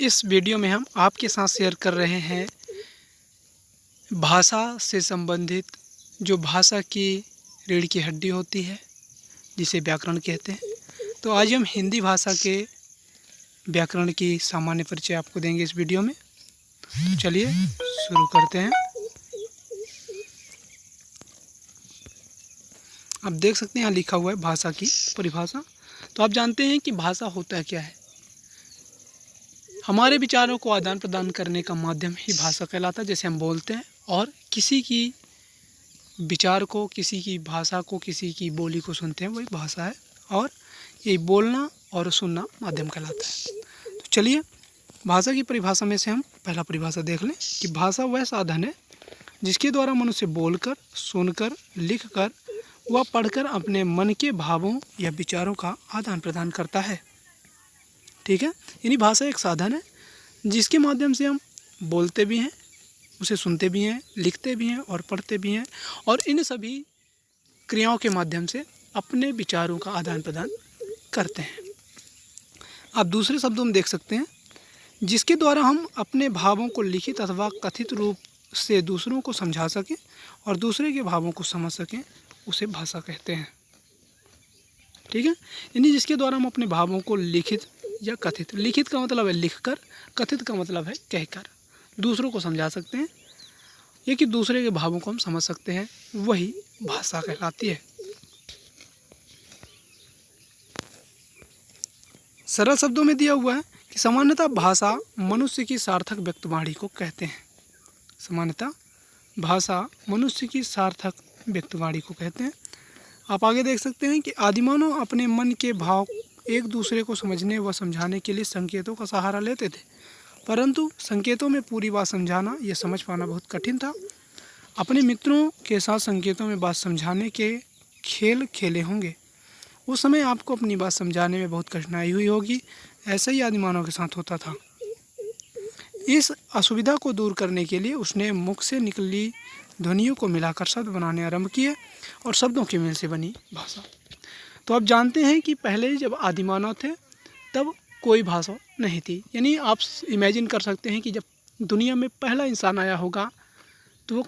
इस वीडियो में हम आपके साथ शेयर कर रहे हैं भाषा से संबंधित जो भाषा की रीढ़ की हड्डी होती है जिसे व्याकरण कहते हैं। तो आज हम हिंदी भाषा के व्याकरण की सामान्य परिचय आपको देंगे इस वीडियो में। तो चलिए शुरू करते हैं। आप देख सकते हैं यहाँ लिखा हुआ है भाषा की परिभाषा। तो आप जानते हैं कि भाषा होता क्या है। हमारे विचारों को आदान प्रदान करने का माध्यम ही भाषा कहलाता है। जैसे हम बोलते हैं और किसी की विचार को, किसी की भाषा को, किसी की बोली को सुनते हैं, वही भाषा है। और यही बोलना और सुनना माध्यम कहलाता है। तो चलिए भाषा की परिभाषा में से हम पहला परिभाषा देख लें कि भाषा वह साधन है जिसके द्वारा मनुष्य बोलकर, सुनकर, लिखकर व पढ़कर अपने मन के भावों या विचारों का आदान प्रदान करता है। ठीक है, यानी भाषा एक साधन है जिसके माध्यम से हम बोलते भी हैं, उसे सुनते भी हैं, लिखते भी हैं और पढ़ते भी हैं, और इन सभी क्रियाओं के माध्यम से अपने विचारों का आदान प्रदान करते हैं। आप दूसरे शब्दों में देख सकते हैं जिसके द्वारा हम अपने भावों को लिखित अथवा कथित रूप से दूसरों को समझा सकें और दूसरे के भावों को समझ सकें, उसे भाषा कहते हैं। ठीक है, यानी जिसके द्वारा हम अपने भावों को लिखित या कथित, लिखित का मतलब है लिखकर, कथित का मतलब है कहकर दूसरों को समझा सकते हैं, या कि दूसरे के भावों को हम समझ सकते हैं, वही भाषा कहलाती है। सरल शब्दों में दिया हुआ है कि सामान्यतः भाषा मनुष्य की सार्थक व्यक्तवाणी को कहते हैं। सामान्यतः भाषा मनुष्य की सार्थक व्यक्तवाणी को कहते हैं। आप आगे देख सकते हैं कि आदिमानव अपने मन के भाव एक दूसरे को समझने व समझाने के लिए संकेतों का सहारा लेते थे, परंतु संकेतों में पूरी बात समझाना या समझ पाना बहुत कठिन था। अपने मित्रों के साथ संकेतों में बात समझाने के खेल खेले होंगे, उस समय आपको अपनी बात समझाने में बहुत कठिनाई हुई होगी। ऐसा ही आदिमानव के साथ होता था। इस असुविधा को दूर करने के लिए उसने मुख से निकली ध्वनियों को मिलाकर शब्द बनाने आरंभ किए और शब्दों के मेल से बनी भाषा। तो आप जानते हैं कि पहले जब आदिमानव थे तब कोई भाषा नहीं थी। यानी आप इमेजिन कर सकते हैं कि जब दुनिया में पहला इंसान आया होगा तो वो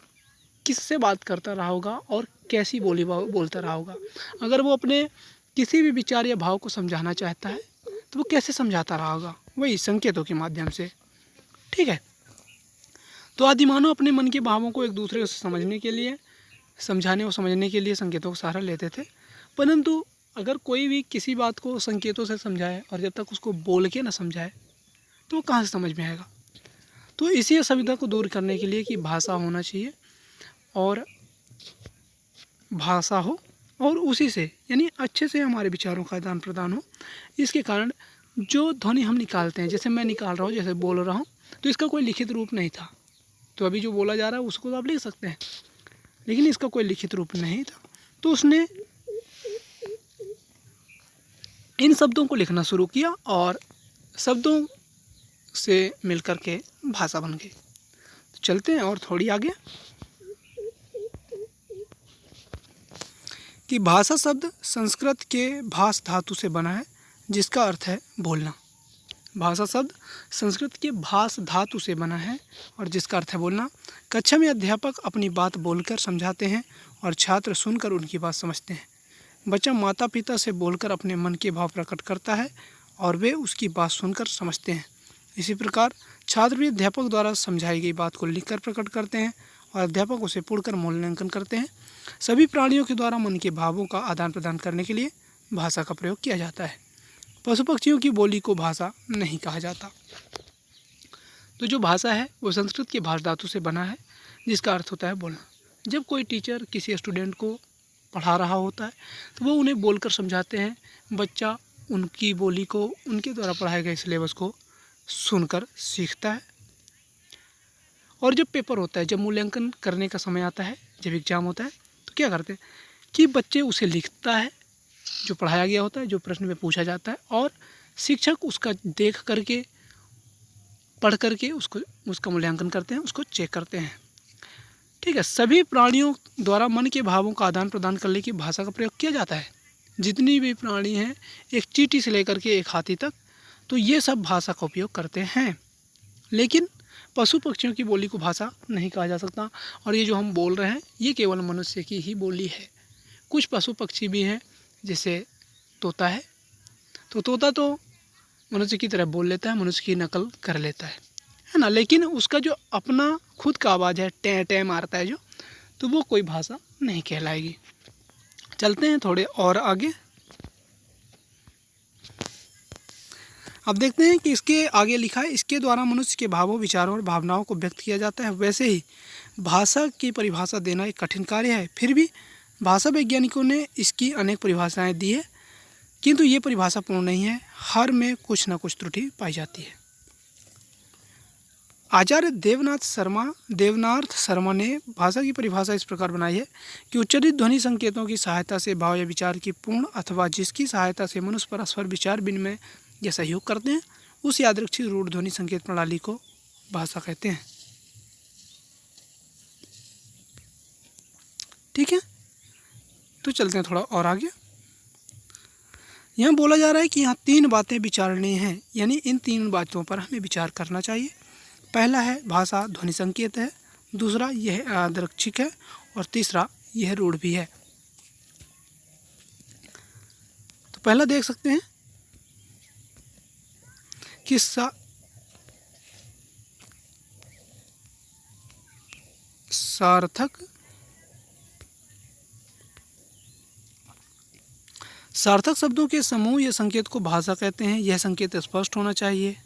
किससे बात करता रहा होगा और कैसी बोली बोलता रहा होगा। अगर वो अपने किसी भी विचार या भाव को समझाना चाहता है तो वो कैसे समझाता रहा होगा, वही संकेतों के माध्यम से। ठीक है, तो आदिमानव अपने मन के भावों को एक दूसरे से समझने के लिए, समझाने और समझने के लिए संकेतों का सहारा लेते थे। परंतु अगर कोई भी किसी बात को संकेतों से समझाए और जब तक उसको बोल के ना समझाए तो वो कहाँ से समझ में आएगा। तो इसी असुविधा को दूर करने के लिए कि भाषा होना चाहिए और भाषा हो और उसी से यानी अच्छे से हमारे विचारों का आदान प्रदान हो। इसके कारण जो ध्वनि हम निकालते हैं, जैसे मैं निकाल रहा हूँ, जैसे बोल रहा हूँ, तो इसका कोई लिखित रूप नहीं था। तो अभी जो बोला जा रहा है उसको तो आप लिख सकते हैं, लेकिन इसका कोई लिखित रूप नहीं था। तो उसने इन शब्दों को लिखना शुरू किया और शब्दों से मिलकर के भाषा बन गई। तो चलते हैं और थोड़ी आगे कि भाषा शब्द संस्कृत के भाष धातु से बना है जिसका अर्थ है बोलना। भाषा शब्द संस्कृत के भाष धातु से बना है और जिसका अर्थ है बोलना। कक्षा में अध्यापक अपनी बात बोलकर समझाते हैं और छात्र सुनकर उनकी बात समझते हैं। बच्चा माता पिता से बोलकर अपने मन के भाव प्रकट करता है और वे उसकी बात सुनकर समझते हैं। इसी प्रकार छात्र भी अध्यापक द्वारा समझाई गई बात को लिखकर प्रकट करते हैं और अध्यापक उसे पढ़कर मूल्यांकन करते हैं। सभी प्राणियों के द्वारा मन के भावों का आदान प्रदान करने के लिए भाषा का प्रयोग किया जाता है। पशु पक्षियों की बोली को भाषा नहीं कहा जाता। तो जो भाषा है वो संस्कृत के भाष धातु से बना है जिसका अर्थ होता है बोलना। जब कोई टीचर किसी स्टूडेंट को पढ़ा रहा होता है तो वो उन्हें बोलकर समझाते हैं। बच्चा उनकी बोली को, उनके द्वारा पढ़ाए गए सिलेबस को सुनकर सीखता है। और जब पेपर होता है, जब मूल्यांकन करने का समय आता है, जब एग्ज़ाम होता है, तो क्या करते हैं कि बच्चे उसे लिखता है जो पढ़ाया गया होता है, जो प्रश्न में पूछा जाता है, और शिक्षक उसका देख करके, पढ़ करके उसका मूल्यांकन करते हैं, उसको चेक करते हैं। ठीक है, सभी प्राणियों द्वारा मन के भावों का आदान प्रदान करने की भाषा का प्रयोग किया जाता है। जितनी भी प्राणी हैं, एक चींटी से लेकर के एक हाथी तक, तो ये सब भाषा का उपयोग करते हैं। लेकिन पशु पक्षियों की बोली को भाषा नहीं कहा जा सकता। और ये जो हम बोल रहे हैं ये केवल मनुष्य की ही बोली है। कुछ पशु पक्षी भी हैं, जैसे तोता है, तो तोता तो मनुष्य की तरह बोल लेता है, मनुष्य की नकल कर लेता है ना, लेकिन उसका जो अपना खुद का आवाज़ है, टें टें मारता है जो, तो वो कोई भाषा नहीं कहलाएगी। चलते हैं थोड़े और आगे। अब देखते हैं कि इसके आगे लिखा है, इसके द्वारा मनुष्य के भावों, विचारों और भावनाओं को व्यक्त किया जाता है। वैसे ही भाषा की परिभाषा देना एक कठिन कार्य है। फिर भी भाषा वैज्ञानिकों ने इसकी अनेक परिभाषाएं दी है, किंतु ये परिभाषा पूर्ण नहीं है। हर में कुछ न कुछ त्रुटि पाई जाती है। आचार्य देवनाथ शर्मा ने भाषा की परिभाषा इस प्रकार बनाई है कि उच्चारित ध्वनि संकेतों की सहायता से भाव या विचार की पूर्ण अथवा जिसकी सहायता से मनुष्य परस्पर विचार विनिमय या सहयोग करते हैं, उस यादृच्छिक रूढ़ ध्वनि संकेत प्रणाली को भाषा कहते हैं। ठीक है, तो चलते हैं थोड़ा और आगे। यहाँ बोला जा रहा है कि यहाँ 3 बातें विचारणीय हैं, यानी इन 3 बातों पर हमें विचार करना चाहिए। पहला है भाषा ध्वनि संकेत है, दूसरा यह यादृच्छिक है, और तीसरा यह रूढ़ भी है। तो पहला देख सकते हैं कि सार्थक शब्दों के समूह या संकेत को भाषा कहते हैं। यह संकेत स्पष्ट होना चाहिए।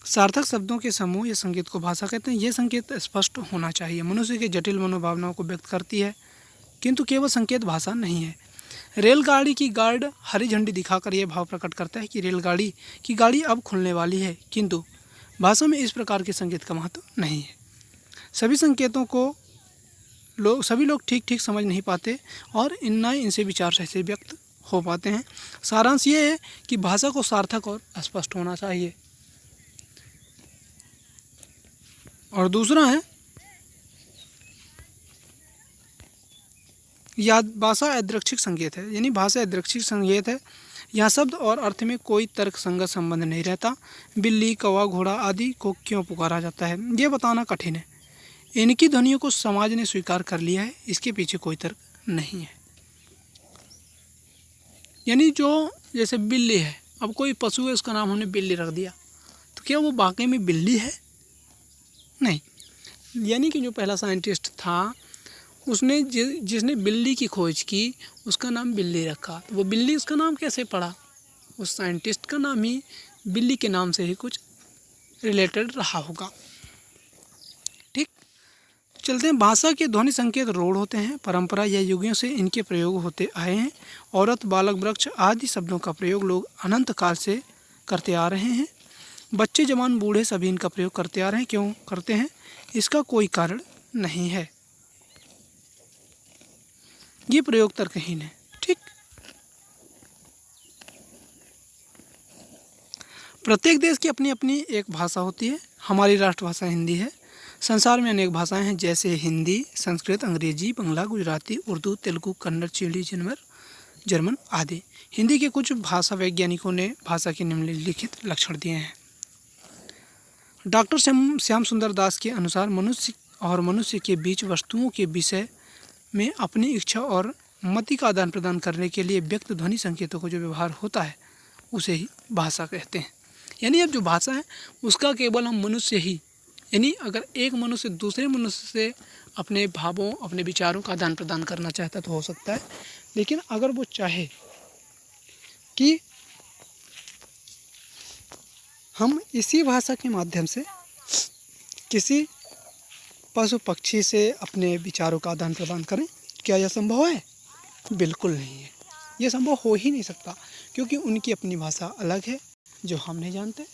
सार्थक शब्दों के समूह या संकेत को भाषा कहते हैं। यह संकेत स्पष्ट होना चाहिए। मनुष्य के जटिल मनोभावनाओं को व्यक्त करती है, किंतु केवल संकेत भाषा नहीं है। रेलगाड़ी की गार्ड हरी झंडी दिखाकर यह भाव प्रकट करता है कि रेलगाड़ी की गाड़ी अब खुलने वाली है, किंतु भाषा में इस प्रकार के संकेत का महत्व नहीं है। सभी संकेतों को सभी लोग ठीक ठीक समझ नहीं पाते और न इनसे विचार से व्यक्त हो पाते हैं। सारांश ये है कि भाषा को सार्थक और स्पष्ट होना चाहिए। और दूसरा है भाषा यादृच्छिक संकेत है, यानी भाषा यादृच्छिक संकेत है। यहाँ शब्द और अर्थ में कोई तर्क संगत संबंध नहीं रहता। बिल्ली, कौवा, घोड़ा आदि को क्यों पुकारा जाता है, ये बताना कठिन है। इनकी ध्वनियों को समाज ने स्वीकार कर लिया है, इसके पीछे कोई तर्क नहीं है। यानी जो जैसे बिल्ली है, अब कोई पशु है उसका नाम हमने बिल्ली रख दिया, तो क्या वो वाकई में बिल्ली है? नहीं। यानी कि जो पहला साइंटिस्ट था उसने जिसने बिल्ली की खोज की उसका नाम बिल्ली रखा, तो वो बिल्ली उसका नाम कैसे पड़ा? उस साइंटिस्ट का नाम ही बिल्ली के नाम से ही कुछ रिलेटेड रहा होगा। ठीक, चलते हैं। भाषा के ध्वनि संकेत रूढ़ होते हैं। परंपरा या युगों से इनके प्रयोग होते आए हैं। औरत, बालक, वृक्ष आदि शब्दों का प्रयोग लोग अनंत काल से करते आ रहे हैं। बच्चे, जवान, बूढ़े सभी इनका प्रयोग करते आ रहे हैं। क्यों करते हैं? इसका कोई कारण नहीं है, ये प्रयोग तर्कहीन है। ठीक, प्रत्येक देश की अपनी अपनी एक भाषा होती है। हमारी राष्ट्रभाषा हिंदी है। संसार में अनेक भाषाएं हैं, जैसे हिंदी, संस्कृत, अंग्रेजी, बंगला, गुजराती, उर्दू, तेलुगु, कन्नड़, चिड़ी, जर्मन आदि। हिंदी के कुछ भाषा वैज्ञानिकों ने भाषा के निम्नलिखित लक्षण दिए हैं। डॉक्टर श्याम सुंदर दास के अनुसार मनुष्य और मनुष्य के बीच वस्तुओं के विषय में अपनी इच्छा और मति का आदान प्रदान करने के लिए व्यक्त ध्वनि संकेतों का जो व्यवहार होता है उसे ही भाषा कहते हैं। यानी अब जो भाषा है उसका केवल हम मनुष्य ही, यानी अगर एक मनुष्य दूसरे मनुष्य से अपने भावों, अपने विचारों का आदान प्रदान करना चाहता तो हो सकता है, लेकिन अगर वो चाहे कि हम इसी भाषा के माध्यम से किसी पशु पक्षी से अपने विचारों का आदान प्रदान करें, क्या यह संभव है? बिल्कुल नहीं है, यह संभव हो ही नहीं सकता, क्योंकि उनकी अपनी भाषा अलग है जो हम नहीं जानते।